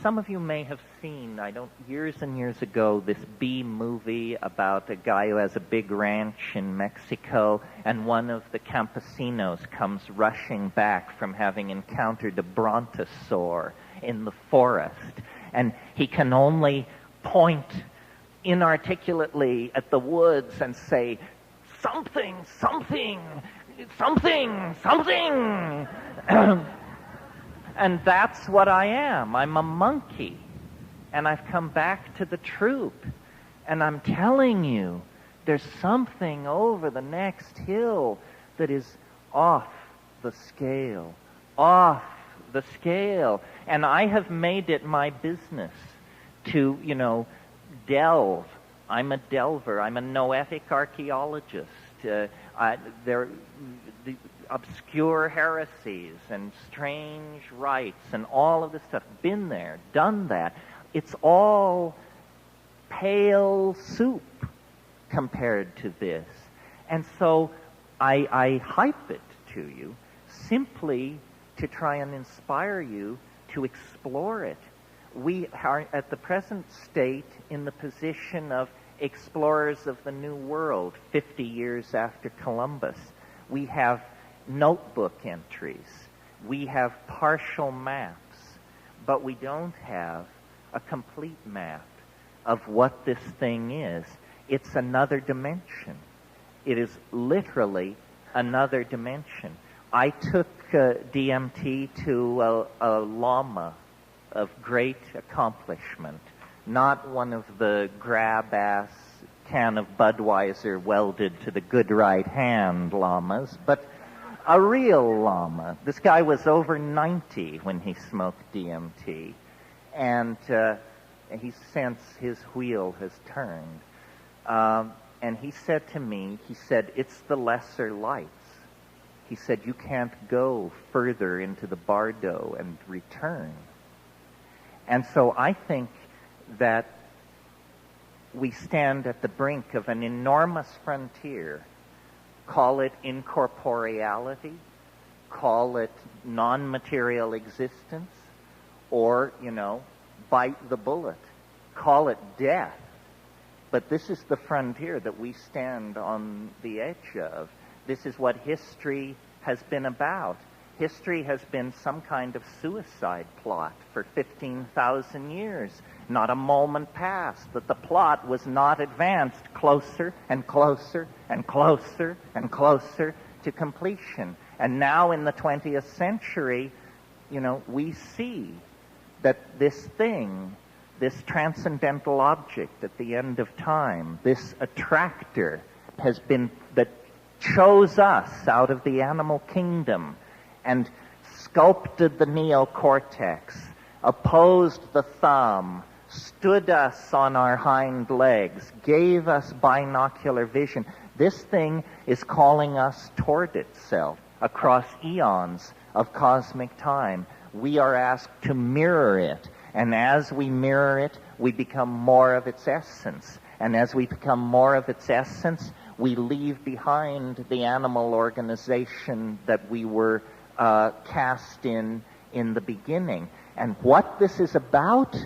some of you may have seen, years and years ago, this B movie about a guy who has a big ranch in Mexico, and one of the campesinos comes rushing back from having encountered a brontosaur in the forest, and he can only point inarticulately at the woods and say, something, something, something, something. And that's what I am. I'm a monkey. And I've come back to the troop. And I'm telling you, there's something over the next hill that is off the scale. Off the scale. And I have made it my business to, delve. I'm a delver. I'm a noetic archaeologist. The obscure heresies and strange rites and all of this stuff. Been there, done that. It's all pale soup compared to this. And so I hype it to you simply to try and inspire you to explore it. We are at the present state in the position of explorers of the New World 50 years after Columbus. We have notebook entries. We have partial maps, but we don't have a complete map of what this thing is. It's another dimension. It is literally another dimension. I took DMT to a lama of great accomplishment, not one of the grab-ass can of Budweiser welded to the good right hand lamas, but a real lama. This guy was over 90 when he smoked DMT, and since his wheel has turned. And he said to me, it's the lesser lights. He said, you can't go further into the bardo and return. And so I think that we stand at the brink of an enormous frontier. Call it incorporeality, call it non-material existence, or, bite the bullet. Call it death. But this is the frontier that we stand on the edge of. This is what history has been about. History has been some kind of suicide plot for 15,000 years. Not a moment passed that the plot was not advanced closer and closer and closer and closer to completion. And now in the 20th century, we see that this thing, this transcendental object at the end of time, this attractor that chose us out of the animal kingdom and sculpted the neocortex, opposed the thumb, stood us on our hind legs, gave us binocular vision. This thing is calling us toward itself across eons of cosmic time. We are asked to mirror it, and as we mirror it, we become more of its essence. And as we become more of its essence, we leave behind the animal organization that we were cast in the beginning. And what this is about,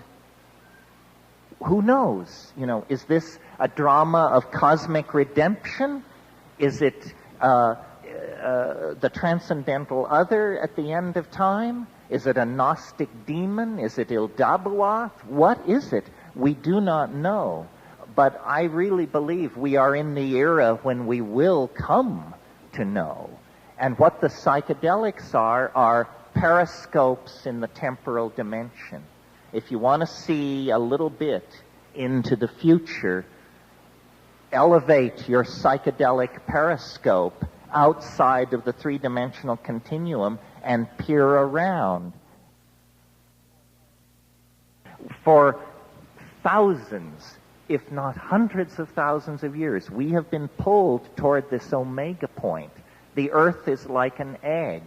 who knows? Is this a drama of cosmic redemption? Is it the transcendental other at the end of time? Is it a Gnostic demon? Is it Ildabaoth? What is it? We do not know. But I really believe we are in the era when we will come to know. And what the psychedelics are periscopes in the temporal dimension. If you want to see a little bit into the future, elevate your psychedelic periscope outside of the three-dimensional continuum and peer around. For thousands, if not hundreds of thousands of years, we have been pulled toward this omega point. The earth is like an egg.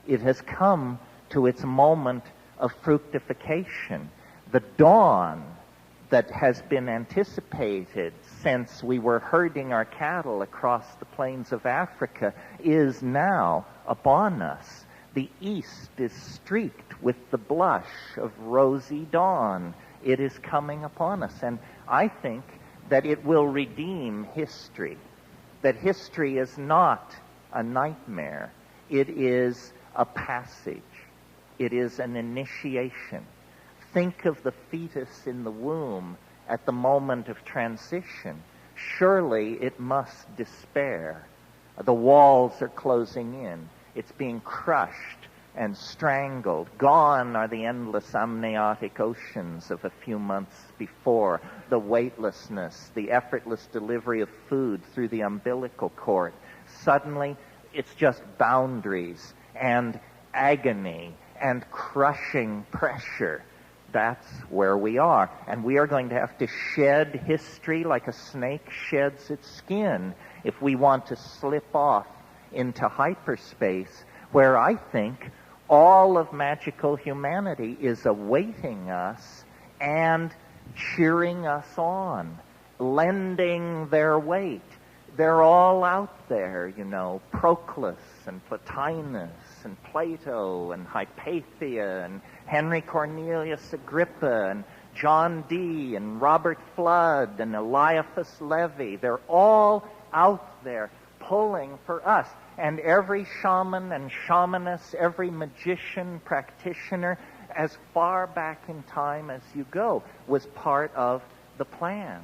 It has come to its moment of fructification. The dawn that has been anticipated since we were herding our cattle across the plains of Africa is now upon us. The east is streaked with the blush of rosy dawn. It is coming upon us. And I think that it will redeem history, that history is not a nightmare. It is a passage. It is an initiation. Think of the fetus in the womb at the moment of transition. Surely it must despair. The walls are closing in. It's being crushed and strangled. Gone are the endless amniotic oceans of a few months before, the weightlessness, the effortless delivery of food through the umbilical cord. Suddenly, it's just boundaries and agony and crushing pressure. That's where we are. And we are going to have to shed history like a snake sheds its skin if we want to slip off into hyperspace, where I think all of magical humanity is awaiting us and cheering us on, lending their weight. They're all out there, Proclus and Plotinus and Plato and Hypatia and Henry Cornelius Agrippa and John Dee and Robert Flood and Eliphas Levi. They're all out there pulling for us. And every shaman and shamaness, every magician, practitioner, as far back in time as you go, was part of the plan,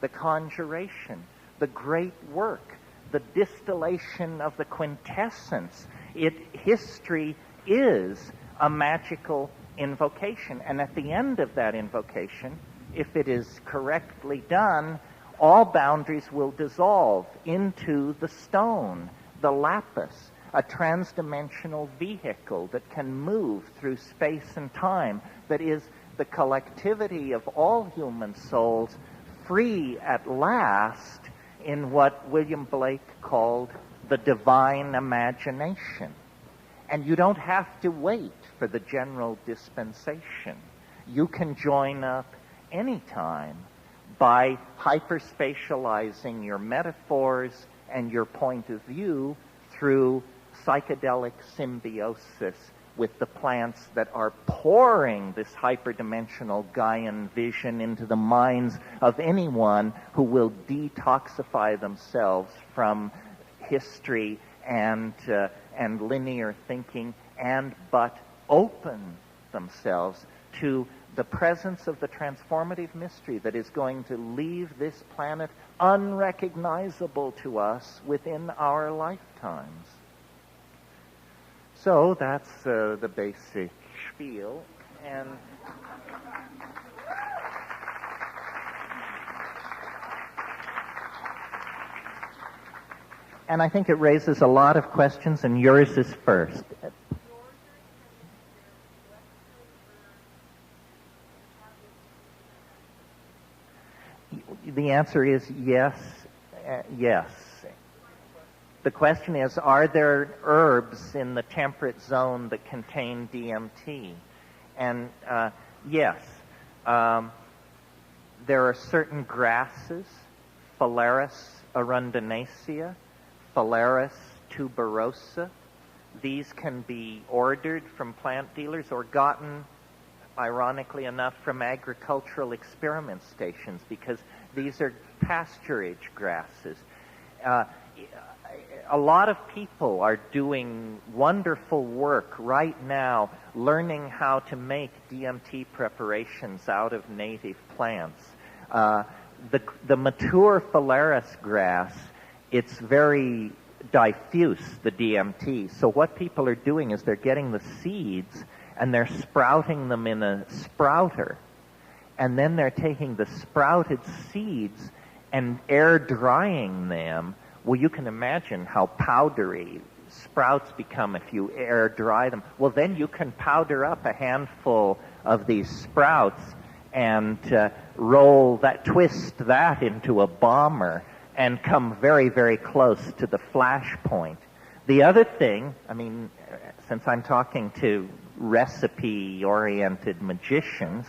the conjuration, the great work, the distillation of the quintessence. History is a magical invocation. And at the end of that invocation, if it is correctly done, all boundaries will dissolve into the stone, the lapis, a transdimensional vehicle that can move through space and time, that is the collectivity of all human souls, free at last in what William Blake called the divine imagination. And you don't have to wait for the general dispensation. You can join up anytime by hyperspatializing your metaphors and your point of view through psychedelic symbiosis with the plants that are pouring this hyperdimensional Gaian vision into the minds of anyone who will detoxify themselves from history and linear thinking but open themselves to the presence of the transformative mystery that is going to leave this planet unrecognizable to us within our lifetimes. So that's the basic spiel. And I think it raises a lot of questions, and yours is first. The answer is yes, yes. The question is, are there herbs in the temperate zone that contain DMT? And yes. There are certain grasses, Phalaris arundinacea, Phalaris tuberosa. These can be ordered from plant dealers or gotten, ironically enough, from agricultural experiment stations, because these are pasturage grasses. A lot of people are doing wonderful work right now learning how to make DMT preparations out of native plants. The mature Phalaris grass, it's very diffuse, the DMT. So what people are doing is they're getting the seeds and they're sprouting them in a sprouter. And then they're taking the sprouted seeds and air drying them. Well, you can imagine how powdery sprouts become if you air dry them. Well, then you can powder up a handful of these sprouts and twist that into a bomber and come very, very close to the flash point. The other thing, since I'm talking to recipe-oriented magicians,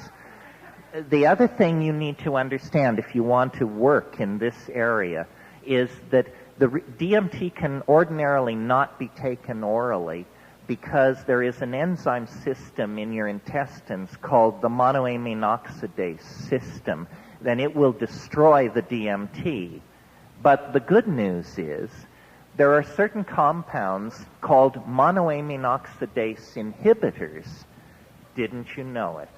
the other thing you need to understand if you want to work in this area is that the DMT can ordinarily not be taken orally, because there is an enzyme system in your intestines called the monoamine oxidase system, then it will destroy the DMT. But the good news is there are certain compounds called monoamine oxidase inhibitors. Didn't you know it?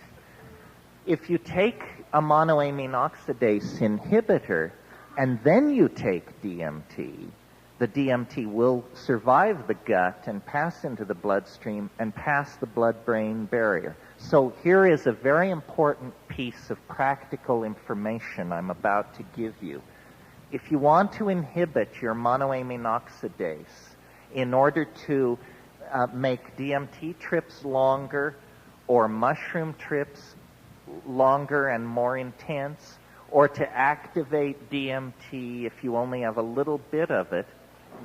If you take a monoamine oxidase inhibitor and then you take DMT, the DMT will survive the gut and pass into the bloodstream and pass the blood-brain barrier. So here is a very important piece of practical information I'm about to give you. If you want to inhibit your monoamine oxidase in order to make DMT trips longer or mushroom trips longer and more intense, or to activate DMT if you only have a little bit of it,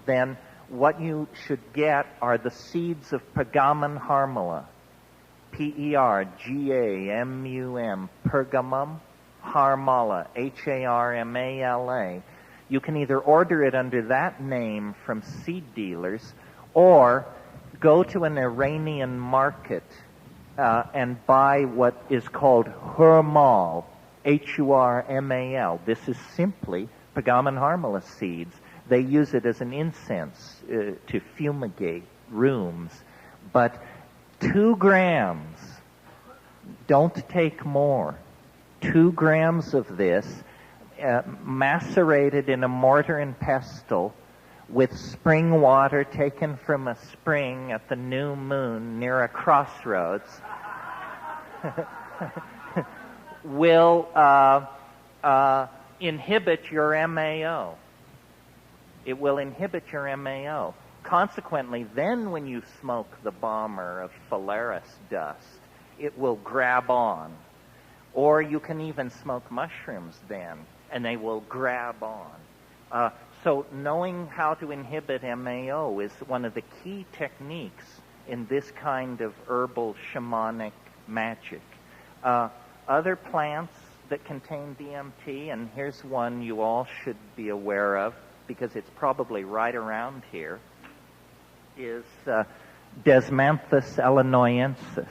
then what you should get are the seeds of Pergamum harmala. P-E-R-G-A-M-U-M, Pergamum harmala, H-A-R-M-A-L-A. You can either order it under that name from seed dealers or go to an Iranian market and buy what is called Hurmal, H-U-R-M-A-L. This is simply Pergamum harmala seeds. They use it as an incense to fumigate rooms. But 2 grams, don't take more. 2 grams of this, macerated in a mortar and pestle with spring water taken from a spring at the new moon near a crossroads, will inhibit your MAO. It will inhibit your MAO. Consequently, then when you smoke the bomber of Phalaris dust, it will grab on. Or you can even smoke mushrooms then, and they will grab on. So knowing how to inhibit MAO is one of the key techniques in this kind of herbal shamanic magic. Other plants that contain DMT, and here's one you all should be aware of, because it's probably right around here, is Desmanthus illinoisensis,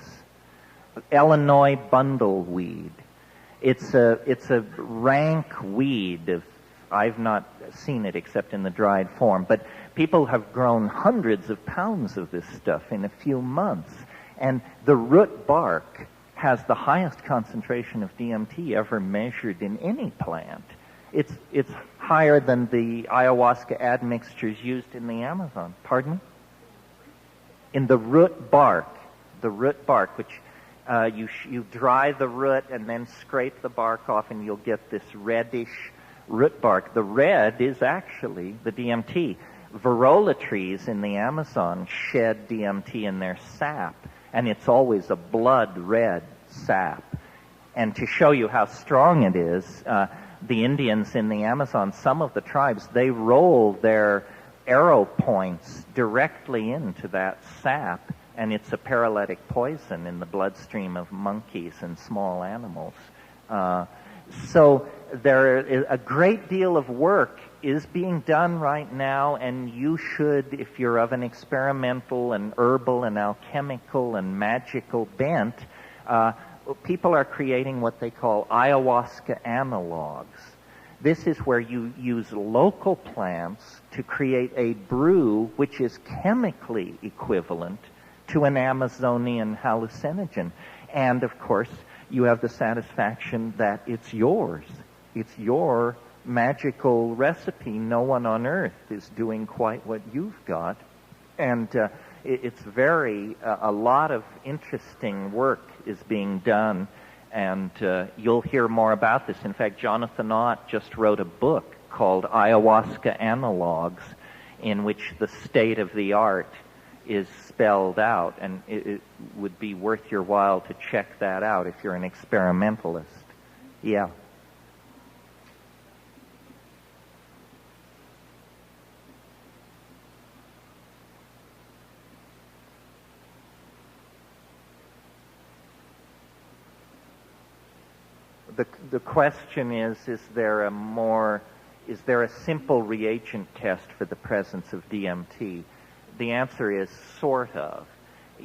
Illinois bundleweed. It's a rank weed. I've not seen it except in the dried form, but people have grown hundreds of pounds of this stuff in a few months, and the root bark has the highest concentration of DMT ever measured in any plant. It's higher than the ayahuasca admixtures used in the Amazon. Pardon? In the root bark, which you dry the root and then scrape the bark off, and you'll get this reddish root bark. The red is actually the DMT. Varola trees in the Amazon shed DMT in their sap, and it's always a blood red sap. And to show you how strong it is, the Indians in the Amazon, some of the tribes, they roll their arrow points directly into that sap, and it's a paralytic poison in the bloodstream of monkeys and small animals. So there is a great deal of work is being done right now, and you should, if you're of an experimental and herbal and alchemical and magical bent, people are creating what they call ayahuasca analogs. This is where you use local plants to create a brew which is chemically equivalent to an Amazonian hallucinogen. And, of course, you have the satisfaction that it's yours. It's your magical recipe. No one on earth is doing quite what you've got. And it's a lot of interesting work is being done, and you'll hear more about this. In fact, Jonathan Ott just wrote a book called Ayahuasca Analogs, in which the state of the art is spelled out, and it would be worth your while to check that out if you're an experimentalist. Yeah. The question is there a simple reagent test for the presence of DMT? The answer is sort of.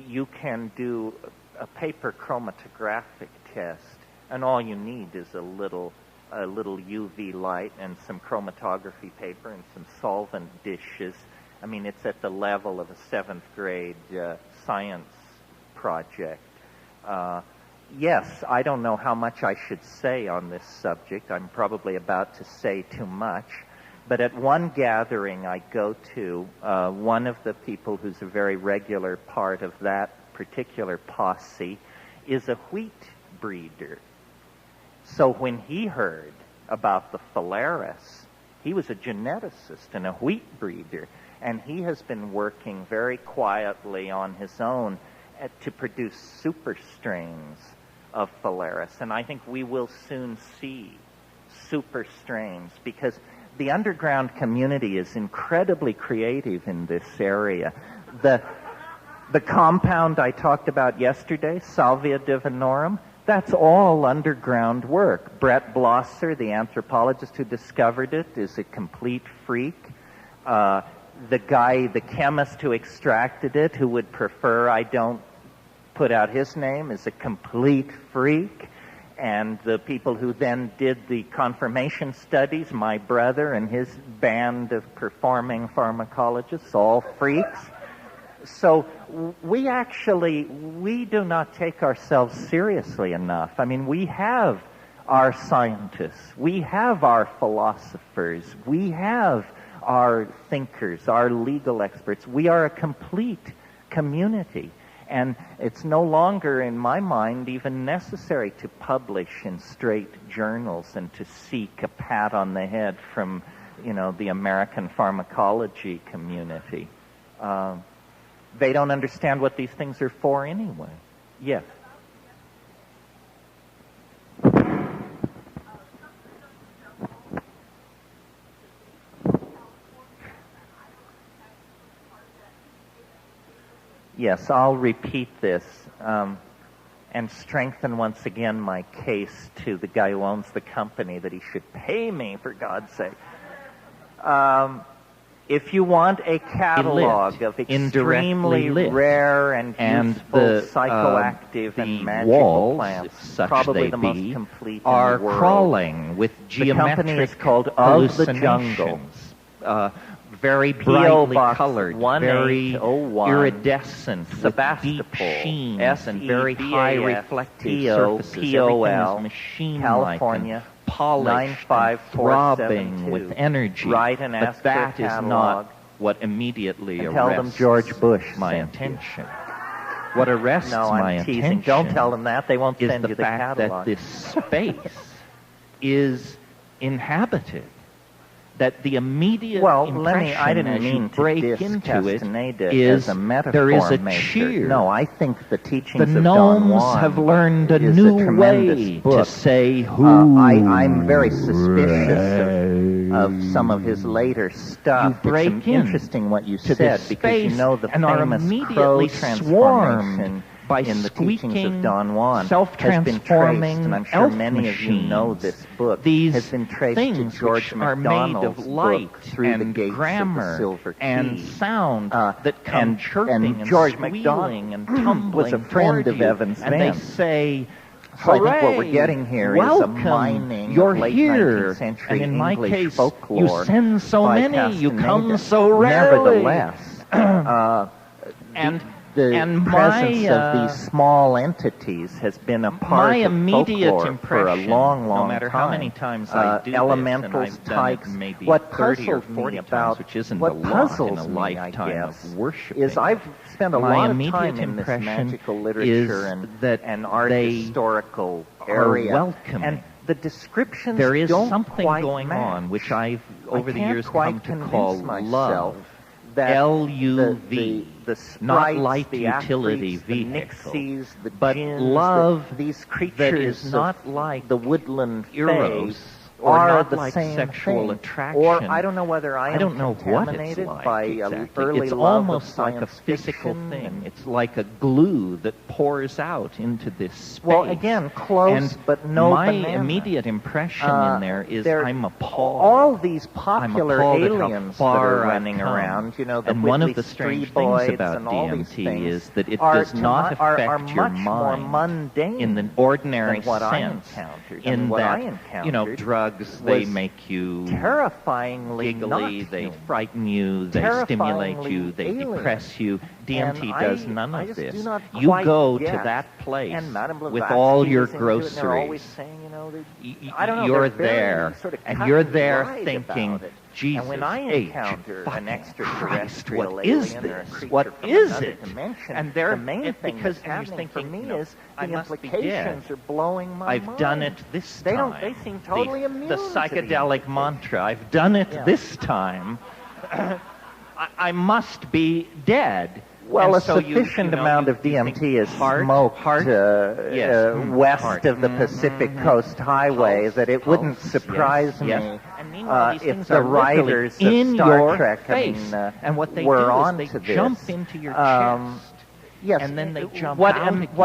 you can do a paper chromatographic test, and all you need is a little UV light and some chromatography paper and some solvent dishes. I mean, it's at the level of a 7th grade science project. Yes, I don't know how much I should say on this subject. I'm probably about to say too much. But at one gathering I go to, one of the people who's a very regular part of that particular posse is a wheat breeder. So when he heard about the phalaris, he was a geneticist and a wheat breeder, and he has been working very quietly on his own to produce super strains of phalaris. And I think we will soon see super strains, because the underground community is incredibly creative in this area. The compound I talked about yesterday, Salvia divinorum, that's all underground work. Brett Blosser, the anthropologist who discovered it, is a complete freak. The chemist who extracted it, who would prefer I don't put out his name, is a complete freak. And the people who then did the confirmation studies, my brother and his band of performing pharmacologists, all freaks. So we do not take ourselves seriously enough. I mean, we have our scientists, we have our philosophers, we have our thinkers, our legal experts. We are a complete community. And it's no longer, in my mind, even necessary to publish in straight journals and to seek a pat on the head from, the American pharmacology community. They don't understand what these things are for anyway. Yes. Yes, I'll repeat this and strengthen once again my case to the guy who owns the company that he should pay me, for God's sake. If you want a catalog of extremely rare and useful psychoactive and magical plants, probably the most complete in the world, crawling with geometric the company is called Of the Jungle. Very brightly colored, very iridescent, Sebastopol, with deep sheens and very high reflective surfaces. Everything is machine-like, California, polished, and throbbing with energy. Write and But ask that for a is catalog, not what immediately and arrests tell them George Bush my sent attention. What arrests no, my I'm teasing. attention Don't tell them that. They won't is send the you the fact catalog. that this space is inhabited. That the immediate impression I didn't as mean you to break diss into it Castaneda is as a metaphor there is a maker. cheer. No, I think the teachings The of Don gnomes Juan have learned a is new tremendous way book. to say who. I'm very suspicious of some of his later stuff. You break it's in interesting what you to said, this because you space know the and are famous crow immediately transformation swarmed by in the teachings squeaking, of Don Juan has been traced, self-transforming and I'm sure elf many of you know machines. this book, These has been traced things to George which are made MacDonald's of light book, Through the and Gates grammar of the Silver Key. and sound that come chirping and George squealing and MacDonald tumbling was a friend toward of you, Evans and Van. they say, So I think what "Hooray, we're getting here welcome, is a mining you're of late here." 19th century And in my English case, folklore you send so by many, you come Castaneda. so rarely. Nevertheless, the presence of these small entities has been a part my of immediate folklore impression, for a long, long no matter time. how many times I do elementals, this, and I've done types. it maybe What 30 or puzzled 40 me times, about which isn't what a lot in puzzles a me, lifetime I guess, of worshiping, is I've spent a my lot of immediate time in this impression magical literature is and that art they historical are area. welcoming. And the descriptions there is don't something quite going match. on which I've over the I can't years quite come to call convince love. myself that L-U-V, the not sprites, light the utility afrits, the vehicle, nixies, the but jinns, love these creatures that is not of like the woodland Eros fae are the like same sexual thing. attraction. Or I don't know whether I don't am know what it's contaminated like by exactly. early It's love almost of like a science physical fiction. thing. It's like a glue that pours out into this space. Well, again, close and but no my banana. immediate impression in there is I'm appalled. All these popular aliens that are I've running come. around, you know, the and one of Whitley the strange Strieboids things about and all these DMT things is that it are does not affect your much more mind mundane in the ordinary than what I sense. encountered. In what that, I encountered, you know, drugs, they make you terrifyingly giggly, they not frighten you, they stimulate you, they alien. depress you. DMT And does I none of just this. do not You quite go get. to that place And Madame with Blavatsky all your was into it, and they're groceries. always saying, you know, I don't know, You're they're very there, sort of and cut you're and there dried thinking, about it. Jesus And when I H. encounter fucking an extraterrestrial Christ, what is alien or a this? creature What from is another it? dimension, And they're, the main thing because that's and you're happening for thinking, me no, is I the must be implications dead. are blowing my I've mind. done it this time. They seem totally immune the to psychedelic mantra. I've done it this time. I must be dead. Well, and a so sufficient amount of DMT is smoked west of the Pacific Coast Highway that it wouldn't surprise me if the writers of Star Trek and what they were do on is to they this. jump into your chest. Yes, and then they jump what, out and again.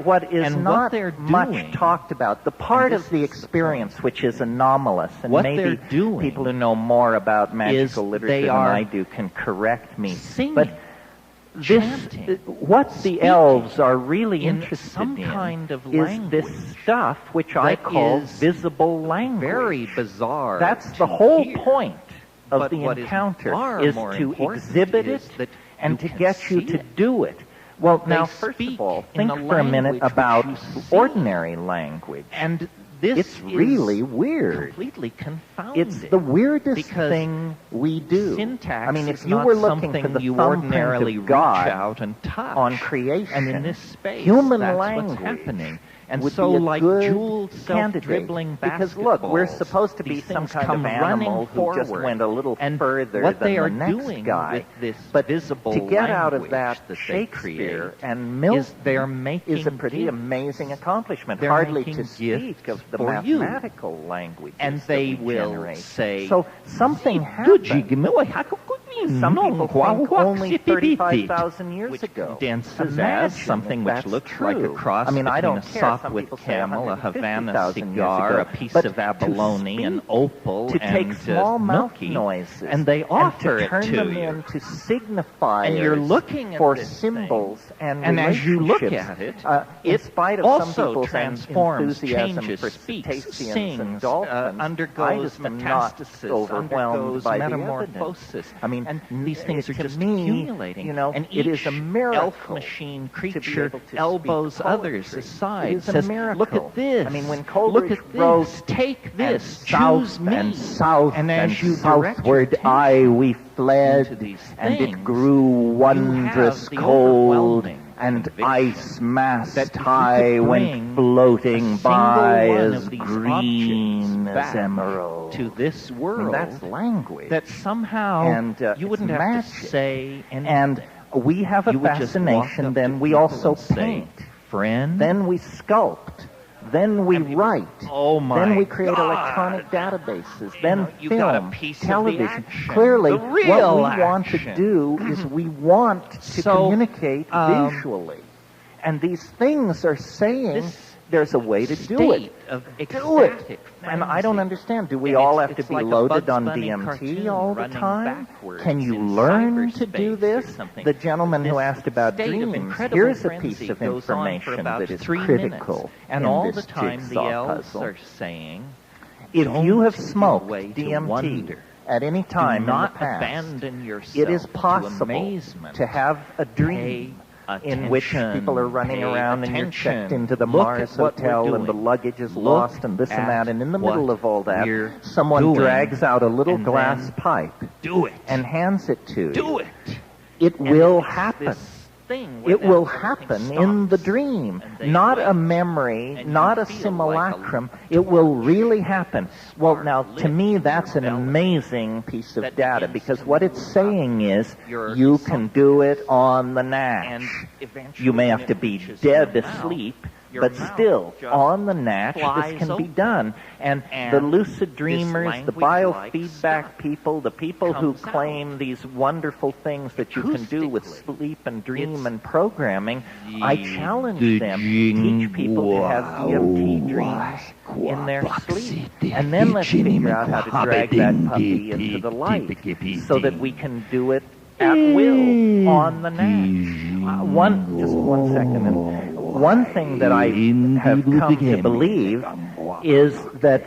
What is and not they're much doing, talked about, the part of the experience which is anomalous, and what maybe they're doing people who know more about magical literature than I do can correct me. Singing, but what the elves are really in interested some in kind of is language this stuff which I call visible language. Very bizarre. That's the whole hear. point of But the what encounter is to important exhibit is it that and you to can get you see to it. do it. Well, They now, first of all, speak think in a for a minute language about which you see. ordinary language. And this It's really weird. completely confounding. It's the weirdest because thing we do. Syntax I mean, if is you not were looking something for the you thumbprint ordinarily of God reach out and touch on creation, and in this space, human that's language what's happening. And would so, be a like good jeweled candidate. self-dribbling Because look, we're basketballs, supposed to be these some things kind come of animal running who just forward. went a little and further what than they are the next doing guy. with this But visible to get out of language that they Shakespeare create and Milton is they're making is a pretty gifts. amazing accomplishment, They're hardly making to speak gifts of the for you. mathematical languages And that they we will generate. say, so something happened. Some people think only 35,000 years which ago. dances Imagine as something if which that's looks true. like a cross I mean, I between don't a care. Some softwood people say camel, a Havana 150,000 years cigar, ago. a piece But of to abalone, speak, an opal, to take and small mouth nookie, noises and they offer and to it turn to them you. in to signify And you're looking at for this symbols thing, and as you look relationships, at it, in it spite of also some people's transforms, enthusiasm changes, for speaks, cetaceans sings, and dolphins, I undergoes just am not metastasis, overwhelmed undergoes by metamorphosis. the evidence. I mean, and these things are to just me, accumulating. You know, and it is a miracle. elf machine to be creature able to elbows speak others poetry. aside. It is a says, miracle. "Look at this. I mean, when look Coleridge at wrote, this. Take this. and Choose south me." and south and as and you direct southward your aye we into fled, these and it things, grew wondrous the cold, overwhelming and conviction ice mast that if you high could went bring floating a single by one as of these green objects as back emerald. to this I world, mean, that's language. that somehow And, you wouldn't it's have magic. to say anything. And we have a You would just walk fascination, up then to we people also and say, paint. "Friend," Then we sculpt. Then we write. "Oh my Then we create God. electronic databases. Then you got a film, piece of the television. action, Clearly, the what real we want to action. do is we want to So, communicate visually. And these things are saying This there's a way to do it. state of Do it. ecstatic And I don't understand. Do we And all it's- have to it's be like a loaded Bugs on Bunny DMT cartoon all the running time? backwards Can you in learn to do cyberspace or this? something. The gentleman who This asked about state of dreams, incredible here's a frenzy piece of goes on for information about that is 3 critical minutes. And in all this the time the jigsaw elves puzzle. are saying, If "Don't you have give smoked way to DMT wonder. at any time Do not in the past, abandon yourself it is to possible amazement. to have a dream in which people are running around and you're checked into the Mars Hotel and the luggage is lost and this and that, and in the middle of all that, someone drags out a little glass pipe and hands it to you. It will happen. It will happen in the dream, not a memory, not a simulacrum. It will really happen. Well, now, to me, that's an amazing piece of data, because what it's saying is you can do it on the natch. You may have to be dead asleep, but still, on the natch, this can be done. And the lucid dreamers, the biofeedback people, the people who claim these wonderful things that you can do with sleep and dream and programming, I challenge them to teach people to have DMT dreams in their sleep. And then let's figure out how to drag that puppy into the light so that we can do it at will on the natch. Just 1 second. And one thing that I have come to believe is that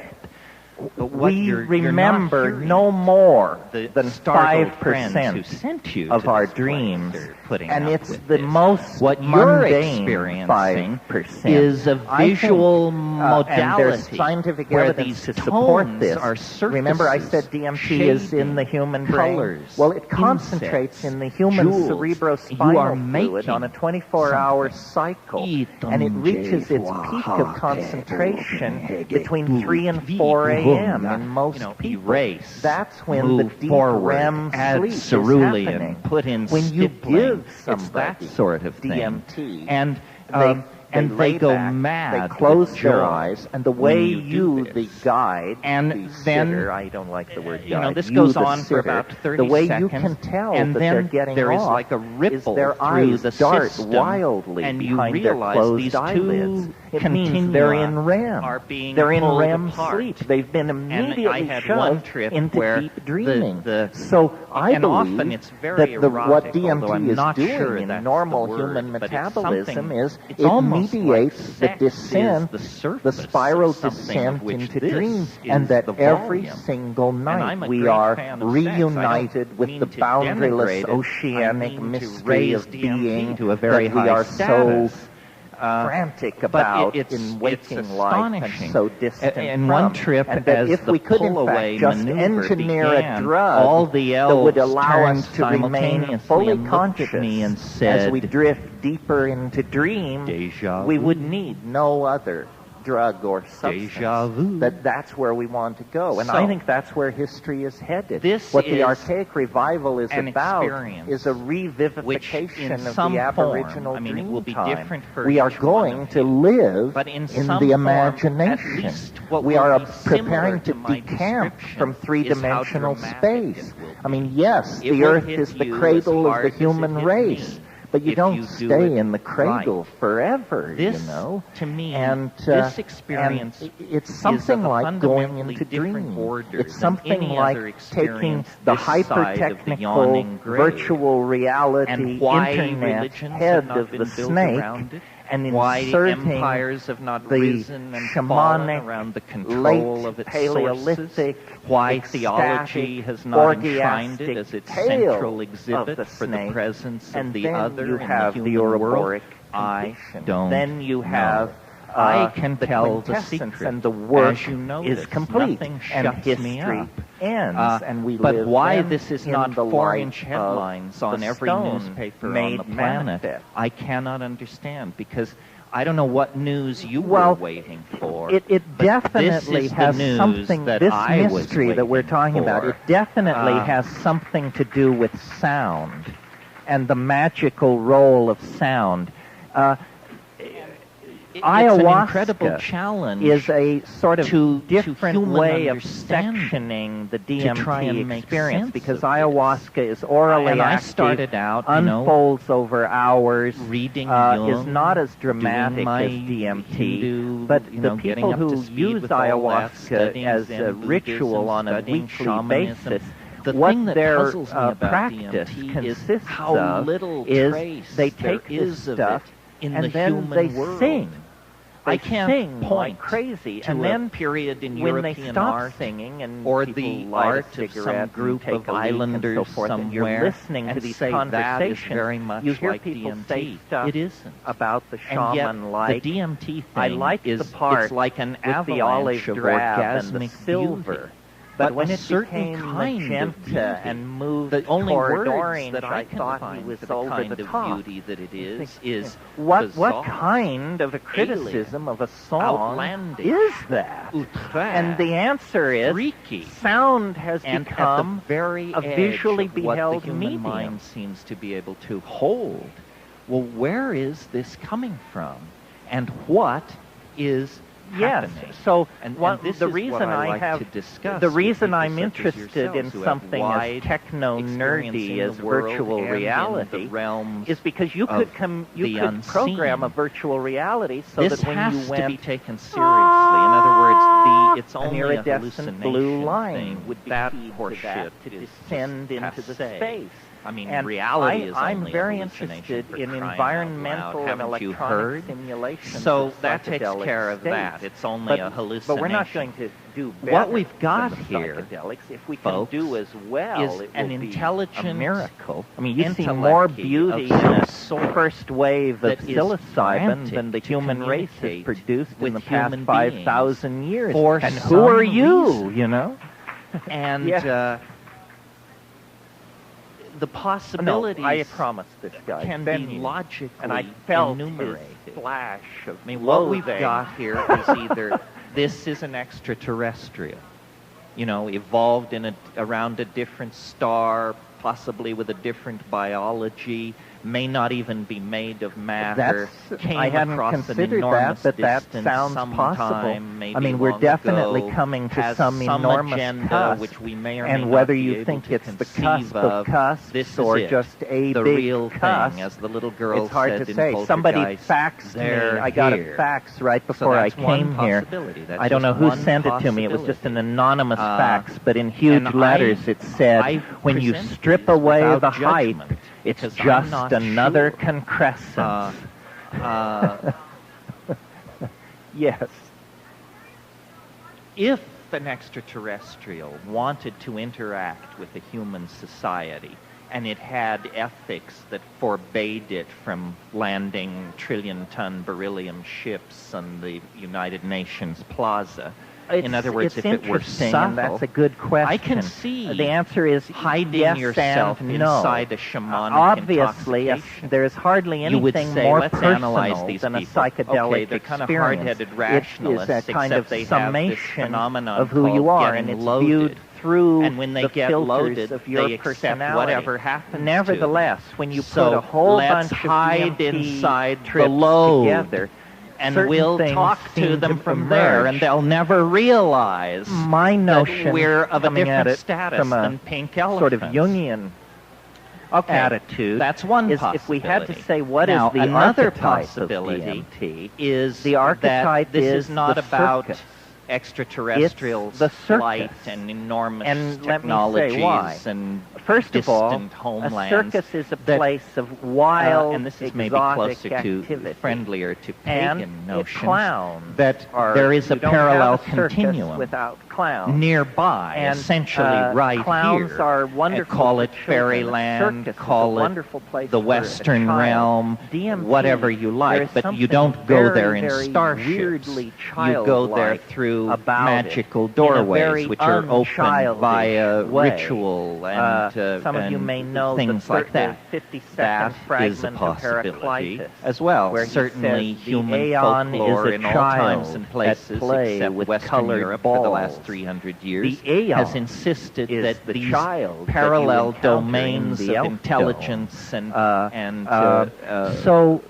we remember no more than 5% of our dreams, and it's the most mundane 5%. Is a visual modality, and there's scientific evidence to support this. Remember, I said DMT is in the human brain. Well, it concentrates in the human cerebrospinal fluid on a 24-hour cycle, and it reaches its peak of concentration between 3 and 4 a.m. in most people. That's when the deep REM sleep is happening. When you give somebody DMT, and they go mad. They close their eyes, and the way you, the guide, and then I don't like the word guide. This goes on for about 30 the way seconds, you can tell and that then they're getting there is off like a ripple their through eyes the dart system, wildly and you behind their realize closed these eyelids. two It means they're in REM. are being they're in pulled REM apart. sleep. They've been immediately I had one shoved trip into where deep dreaming. so I and believe often it's very that what erotic, although I'm DMT is not doing sure in that's normal the word, human but it's metabolism something- is it's it almost mediates like the sex descent, is the surface the spiral of something descent of which into this dreams, is and that the every volume. single I'm night a we great are fan of sex. I don't reunited with mean the to boundaryless denigrate it. I oceanic mean to mystery raise of DMT being to a very that we high are status. so frantic about in waking life and astonishing. so distant In from. one trip, and that as if the we could in pull-away fact just maneuver engineer began, a drug all the that would elves allow us turned to remain simultaneously fully and looked conscious at me and as said, we drift deeper into dream, "Déjà we vu." would need no other drug or substance. Déjà vu. That's where we want to go, and So, I think that's where history is headed. What the is archaic revival is an about experience is a which revivification in of some the Aboriginal form, dream it will be time. different for We are each one going of to you. live But in in some the form, imagination. at least what We will are be preparing to similar to my decamp description from is how three-dimensional dramatic space. it will I mean, yes, It the will Earth hit is the you cradle as of hard the as it human hit race. me. But you If don't you do stay it in the cradle right. forever, This, you know. to me, and this experience and it's is something of a like going fundamentally into different dream. order It's than something any like other taking experience the this side of the hyper-technical, yawning grave. virtual reality And why internet religions have head not of been the built snake around it, and why inserting empires have not the risen and fallen shamanic, around the control late of its Paleolithic, sources, why ecstatic, theology has not enshrined it as its tale central exhibit of for snake, the presence and of the then other you in have the the human world. Ouroboros I condition. don't Then you have know. I can the tell the quintessence, secret, and the work as you know is this. complete, Nothing and shuts me history up. ends, and we But live why then this is in not the 4-inch light headlines of on the every stone newspaper on made the planet, manifest. I cannot understand, because I don't know what news you Well, were waiting for. It but definitely this is has the news something, that this I was mystery that we're waiting talking about, for. it definitely has something to do with sound and the magical role of sound. It's Ayahuasca an incredible challenge is a sort of to different human way of understanding, sectioning the to try DMT and make experience, sense because of ayahuasca is orally And I active, started out, unfolds over hours, reading is Jung, not as dramatic doing my as DMT, Hindu, but getting the people up to who speed use with all that, ayahuasca studying as Zen a ritual Buddhism, on a studying weekly shamanism. basis, The what thing that their puzzles me about practice DMT consists is how of little is trace they there take this is of stuff it in and the then human they world. sing. They I can't sing point like crazy, to and a then period in when European they stop art singing and or people the light art a of some cigarette group and of take a leak islanders and so forth, and you're somewhere listening to and these say conversations, that is very much you hear like people DMT. say stuff It isn't. about the And yet, shaman-like. the DMT thing I like is the part it's like an with the avalanche olive of drab and the orgasmic silver. beauty. But when a it certain became kind of magenta beauty, and moved the only toward words orange, that I can thought find he was for the over kind the of top. beauty that it is what bizarre, kind of a criticism of a song outlandish, is that? outré, And the answer is freaky. sound has And become at the very a visually edge of what beheld the human medium. mind seems to be able to hold. Well, where is this coming from? and what is happening. Yes. So and the this is reason what I like have to discuss the with reason people I'm such as interested yourselves in who have something wide as techno experience nerdy in as the world virtual and in reality the realms is because you of could the program a unseen. virtual reality so This that when has you to went be taken seriously. In other words, it's an only a iridescent hallucination blue line thing. would be That keyed to horseshit that to is descend just into the passé. space. I mean, And reality is I'm only very a hallucination interested for in crying out environmental loud. and Haven't you electronic heard? simulations. So of that takes psychedelic care of states. that. It's only a hallucination. But we're not going to do better What we've got than the here, psychedelics. If we can folks, do as well, is it an will be intelligent a miracle. I mean, you see intellect more of beauty in some a sort first wave of that is psilocybin frantic than the to human race has communicate produced in with the past human 5,000 years. for And who some are you? reason. You know. And Yeah. the possibilities No, I promised this guy can Ben be knew. logically and I felt enumerated. his flash of I mean, what we've loathing. got here is either this is an extraterrestrial, evolved around a different star, possibly with a different biology, may not even be made of matter. I hadn't across considered an enormous that distance sounds sometime, possible. maybe I mean, we're long definitely ago, coming to has some enormous agenda cusp, which we may or may and not whether be you able think to it's the conceive cusp of cusps this or is it, just a the big real cusp, thing, as the little girl it's hard said to in say. Somebody Poltergeist, faxed me. "They're I got here." a fax right So before I that's one came here. possibility. That's I don't know just who one sent it to me. It was just an possibility. anonymous fax, but in huge and letters it said, I when you present strip these away without the height, judgment, it's because I'm just not another sure. concrescence. Yes. If an extraterrestrial wanted to interact with a human society, and it had ethics that forbade it from landing trillion-ton beryllium ships on the United Nations Plaza, in other words, if it were interesting, subtle, and that's a good question. I can see the answer is hiding yes yourself and no. inside a shamanic Obviously, intoxication. there's hardly You would anything say, more let's personal analyze these than a people. psychedelic Okay, they're kind of experience. hard-headed rationalists, It is a kind except of they have this summation phenomenon of who you called are, getting and it's loaded. viewed through And when they the get filters loaded, of your they accept personality. whatever happens Nevertheless, to them. when you So put a whole let's bunch hide of DMT inside the trips load, together, and certain we'll things talk to seem them to from there, emerge. and they'll never realize My notion, that we're of a coming at different it status from a than pink elephants. sort of Jungian attitude, that's one is possibility. if we had to say what now, is the another archetype possibility of DMT, is the archetype that this is is not the about circus. extraterrestrial It's the circus. flight and enormous And let me say technologies why. and First of all, distant homelands. a circus is a that- place of wild, and this is maybe exotic closer activity. to friendlier to And pagan notions, clowns that are, there is a you don't parallel have a circus continuum without clowns. nearby, And, essentially right clowns here. are wonderful Call for it children. fairyland, Circus is call a it wonderful place the for a Western child. realm, DMT, whatever you there like, is but you something don't go there very, in very starships. weirdly You go there childlike through about magical it, in a doorways, very which are open unchildish via way. ritual and some of you and may know things the like that. 52nd That fragment is a of possibility Heraclitus, as well. where he Certainly, says the human aeon folklore is a in all child times and places, at play except with Western colored Europe for the last balls. 300 years, The aeon has insisted is that the these child that parallel you encounter in domains the of elf intelligence dome. and So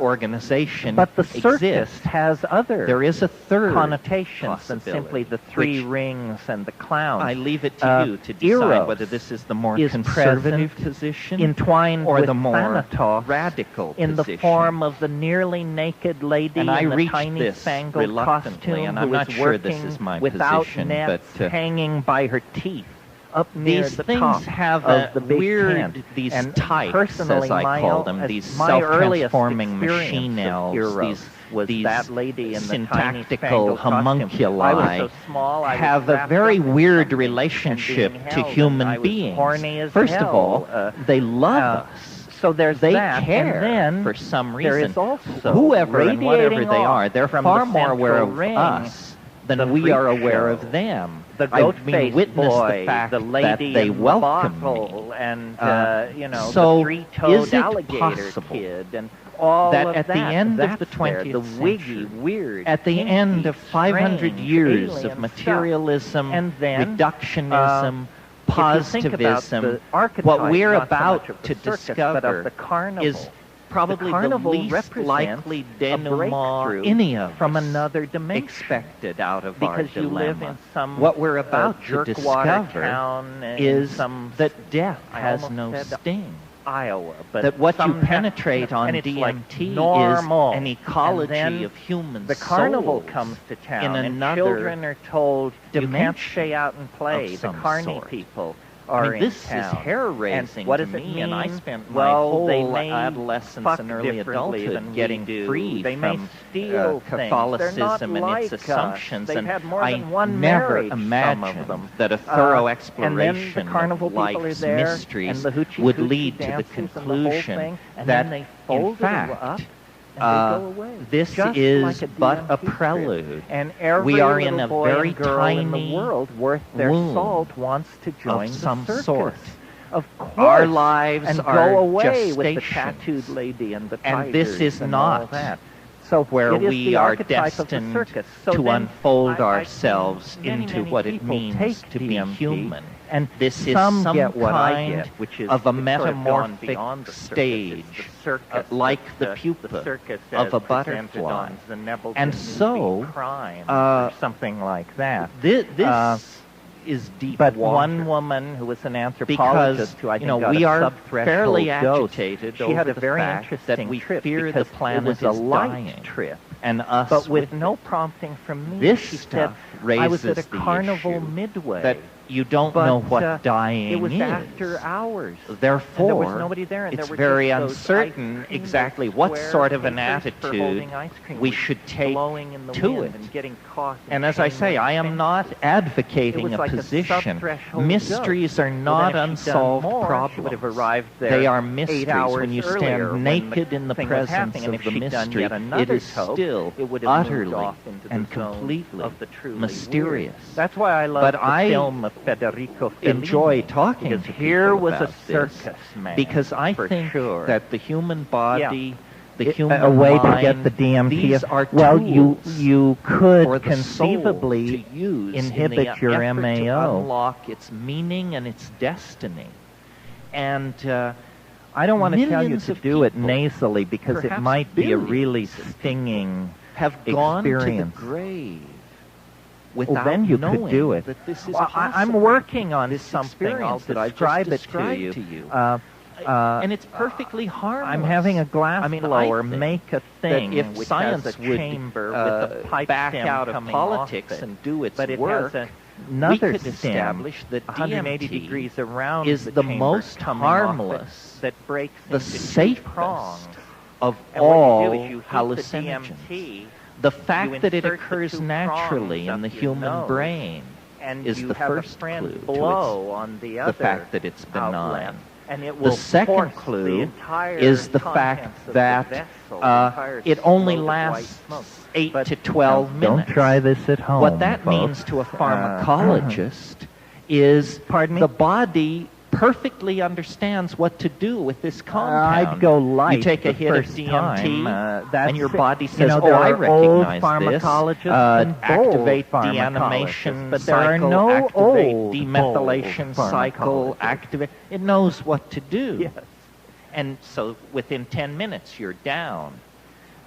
organization but the circus exist. has other There is a third connotations than possibility, simply the three which rings and the clowns. I leave it to you to decide Eros whether this is the more is conservative present, position entwined or with the more Thanatos radical in the position. form of the nearly naked lady And I in the reached tiny this fangled reluctantly, costume and I'm who not is sure this working is my without position, nets but, hanging by her teeth up near These the things top have of a the big weird, tent. these And types, personally, as I my call own- them, as these my earliest self-transforming experience machine of elves, Eros was these that lady in the tiny syntactical fangled costume. homunculi I was so small, I was have a wrapped very up in weird something relationship and being to held, and I human was beings. horny as First of hell. all, they love us. So there's They that, care and then for some there reason. is also Whoever and whatever radiating they off are, they're from far the more aware central of ring, us the than we are freak aware show, of them. the I've goat-faced witnessed boy, the fact the lady that they in the welcome bottle, me. and So the three-toed is it alligator possible kid, and all that of at that. the end of That's the there, 20th the wiggy, century, weird, at the kinky, end of 500 strange, years alien of materialism, stuff. And then, reductionism, if you think about positivism, the archetype, what we're not so about much of the to circus, discover but of the carnival, is probably the least likely denouement any of from us another dimension expected out of our because you live in some what we're about to discover town is some that death I has almost no said sting. Iowa, but That what you some penetrate on and it's like DMT normal. is an ecology And then of human the carnival souls comes to town, in and another children are told you can't dimension stay out and play. of The some carny sort. people I are mean, this in town. is hair-raising And what to does it me, and I mean? spent my Well, whole they may adolescence fuck and early differently adulthood than getting we do. free They may from steal things. Catholicism They're not and its like us. assumptions, They've and had more I than one never marriage, some of imagined them. that a thorough And exploration then the carnival of people are life's there, mysteries and the hoochie would coochie lead to the dances and the whole conclusion thing, and that, then they in fold it fact, up, and they go away. this Just is like a but a DMT trip. prelude. And every We are in little a boy very and girl in the tiny world worth their womb salt wants to join of the some circus. sort. Of course. Our lives and are go away with the gestations. tattooed lady and the And this tigers is and all not that. So where it is we the are archetype of the destined circus. So to then unfold I've ourselves seen many, into many what it people means take to be DMT, human. and This is some some get what I kind get, which is of a it's sort of gone metamorphic beyond the circus. stage, It's the circus, like the the pupa circus of as a presented butterfly. on Znebel's And movie so, Crime, or something like that. This is deep But water. one woman who was an anthropologist Because, who I think you know, got we a are subthreshold fairly dose, agitated she had over a the very fact interesting that we trip fear the because planet it was a is light dying. trip. And us But with with no it. prompting from me, This she said, stuff raises I was at a the carnival issue midway. that you don't but, know what dying it was is. after hours. Therefore, and there was nobody there, and it's there were very just those uncertain ice cream exactly what square sort of an papers for attitude holding ice cream we with should take blowing in the to wind it. and getting caught in And as I say, I am not It advocating was a like position. subthreshold Mysteries dose. are not Well, then if she'd done unsolved more, problems. She would have arrived there They are 8 mysteries. hours When you earlier stand when naked in the thing was presence happening. And of if the she'd done mystery, yet it another is toke, still it would have moved utterly off into the and zone completely of the truly mysterious. weird. That's why I love But the I film of Federico Fellini. enjoy talking because to here people was a about circus this, man, because I for think sure. that the human body, the It- human a way mind, to get the DMT. these are well, tools you for could the soul conceivably to use inhibit in the your effort MAO. to unlock its meaning and its destiny. And I don't want to tell you millions to of do it people, nasally because it perhaps might be a really billions of people, stinging have gone experience. to the grave Well, without then you knowing could do it. that this is Well, possible. I'm working on This something. I'll experience that I've describe just it described to you. and it's perfectly harmless. I'm having a glass I mean, blower I think make a thing that if which science has a would chamber with a pipe back stem out of coming politics off it. and do its But it work, has another we could stem establish that 180 DMT degrees around is the chamber most coming off it harmless, that breaks the into two safest prongs. of And what all you do is you heat hallucinogens. the DMT, The fact you that it insert the occurs two naturally prongs in the up your human nose, brain and is you the have first a friend clue to blow on the fact that it's benign. outlet, and it will The second force the clue entire is the contents fact of that the vessel, the entire it only explosive white lasts smoke. 8 But to 12 minutes. Don't try this at home. What that folks. means to a pharmacologist is Pardon me? the body perfectly understands what to do with this compound. I'd go light. You take a the hit of first DMT, time, and your body you says, know, "Oh, there I are old recognize this." pharmacologists and Activate bold deamination pharmacologists, but there are cycle, no activate old, demethylation bold cycle, pharmacologists. activate. It knows what to do. Yes. And so within 10 minutes, you're down.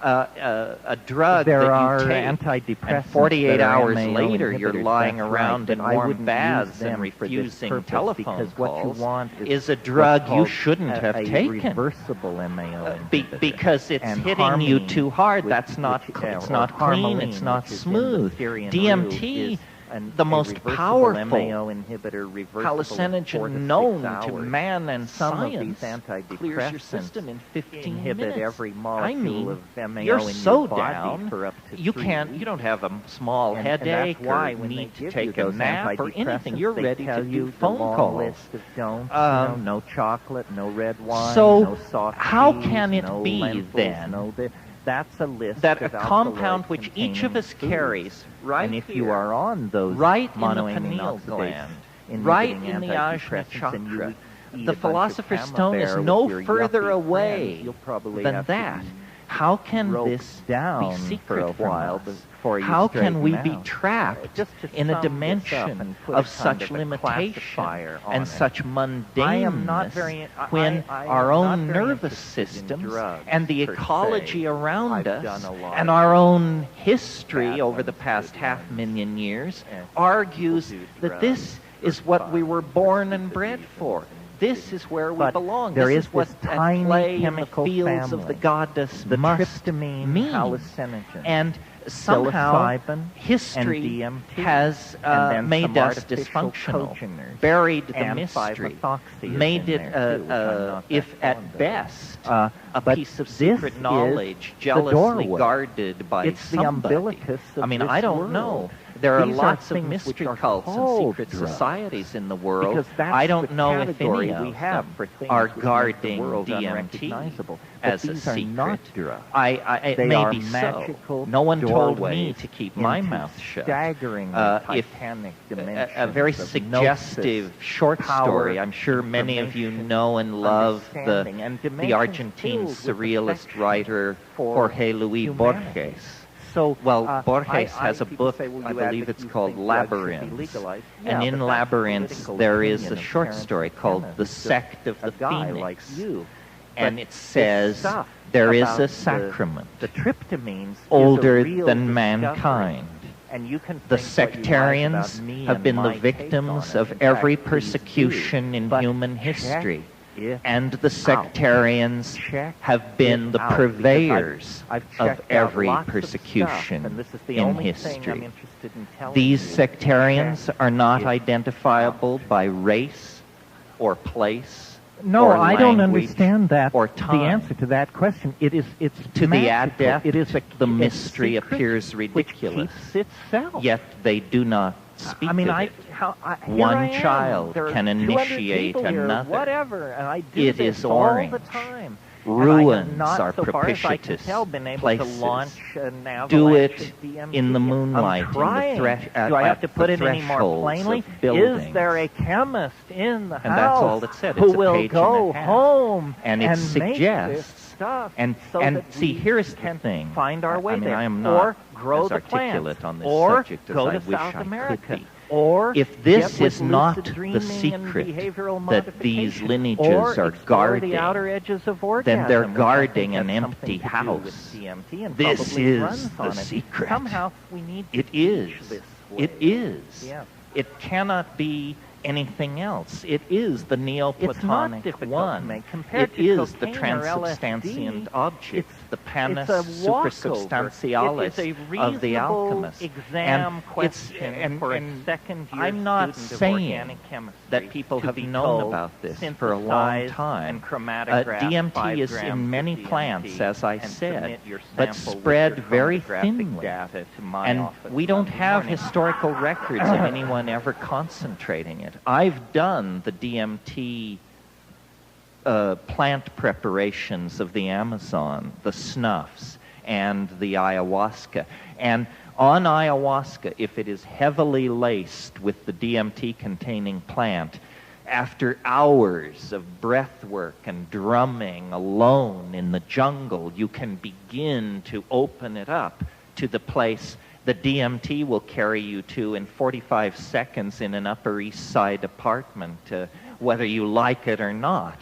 A drug There that are you take, antidepressants and 48 that are hours MAO later, you're inhibitors, lying that's around right, in but I warm wouldn't baths use them and for this refusing purpose, telephone because what calls you want is a drug you called shouldn't have a taken. reversible MAO inhibitor. Because it's And hitting you harmine, too hard. which- That's not. which- It's or not clean. It's harmaline, not which is in the smooth. Syrian DMT. root, is The most reversible powerful MAO inhibitor, reversible in 4 hallucinogen to 6 known to hours. man and Some of science these clears your antidepressants system in 15 inhibit minutes. every molecule I mean, of MAO you're in so your body down, for up to you 3 can't. weeks. You don't have a small And headache that's why or when they need to give take you a those nap or anything. antidepressants, You're they ready tell to you do phone the long calls. list of don'ts, no chocolate, no red wine, So no soft how cheese, can it no be lentils, then no that's a list that a of compound which each of alkaloid-containing us foods. carries right and if here, you are on those right in the monoamine pineal oxidase gland, inhibiting right in the Ajna antidepressants and you chakra, eat the a bunch of Philosopher's Stone is camembert no with your further yuppie away friends, you'll probably than have to that. be how can rope this down be secret for a while from us? before you How can we straighten be out? trapped Just to in sum a this up dimension and put of a kind such of a limitation classifier on and it. such mundaneness I am not very- when I our am own not very nervous interested in systems drugs, and the per ecology se. around I've us done a lot and of our own history bad over the ones, past good half-million ones. years And argues people do that drugs this is for what we fun, were for born and stupid bred reasons, for. and This is where we But belong. there This is what this at tiny play in the chemical fields of the family, goddess the must tryptamine mean. hallucinogens, And somehow psilocybin history and DMT, has and then made some us artificial dysfunctional, cogeners, buried the and mystery, 5-methoxy is made in it, there, too, which I'm not that if fond at of. best, Uh, a but piece of this secret is knowledge the jealously doorway. guarded by It's the somebody. umbilicus of I mean, this I don't world. know. There are These are lots of things which mystery are cults and called secret drugs. societies in the world. Because that's I don't the know if category any we of have them for things are that make the guarding world DMT unrecognizable. But as a these are secret. not drugs. It They may are be so. magical No one told me doorways to keep my into mouth shut. staggering If titanic a dimensions very of suggestive gnosis, short power, story. I'm sure many of you information, know and love understanding, and the dimensions Argentine filled with surrealist affection writer for Jorge Luis humanity. Borges. So, Well, Borges has a people book, say, well, I you believe advocate- it's you called think drugs should be Labyrinth. legalized. And Yeah, in but that's Labyrinth, political there is opinion a of short Terence story called Mckenna, The who's just Sect of the a guy Phoenix. like you. And But it says stuff there is about a sacrament the tryptamines older is a real than discovery. mankind. And you can The think what you like sectarians about me have and been the my take victims on it. of In every fact, please persecution do. in But human check history. it And the sectarians Check have been it the out, because purveyors I've of checked out every lots of persecution stuff, and this is the in only thing history. I'm interested in telling These you. sectarians Check are not it identifiable out. by race or place No, or I don't language understand that. or The time. answer to that question, it's To the magical. adept, It is the mystery appears ridiculous. Which keeps itself. Yet they do not speak I mean, of I, it. how, I, here One I am. child There are can 200 initiate people here, another. whatever, and I do It this is all orange. the time. Ruins and I have not, are so far as I can propitious tell, been able places. to launch an avalanche Do it of DMT. in the I'm moonlight, in the trying. Do I have to put it any more thresholds plainly? of buildings. Is there a chemist in the house And that's all it said. who It's a will page go and a half. home And it make this suggests- stuff And so and that see, we here's the can thing. find our way I mean, there, I am not or grow as the articulate plants, on this or subject as go I to wish South I could America, be. or If this get with is not lucid the dreaming secret and behavioral that these modification, lineages or are explore guarding, the outer edges of orgasm, then they're which I think guarding has an something empty to do house. with DMT and This probably is runs the on it. secret. Somehow we need to It is. teach this It way. is. Yeah. It cannot be anything else. It is the It's not Neoplatonic difficult one. to make. Compared It to is the cocaine or transubstantiant LSD, object, the panis it's a walkover. supersubstantialis It is a of the reasonable alchemist. exam and question for a and second-year I'm not student of saying organic chemistry that people to have be known told, about this for a long synthesize time. and chromatograph 5 DMT is grams in many of DMT plants, as I and said, submit your but sample with spread your very chromatographic thinly. data to my And office we don't Monday have morning. historical records of anyone ever concentrating it. I've done the DMT plant preparations of the Amazon, the snuffs, and the ayahuasca. And on ayahuasca, if it is heavily laced with the DMT-containing plant, after hours of breath work and drumming alone in the jungle, you can begin to open it up to the place the DMT will carry you to in 45 seconds in an Upper East Side apartment, whether you like it or not.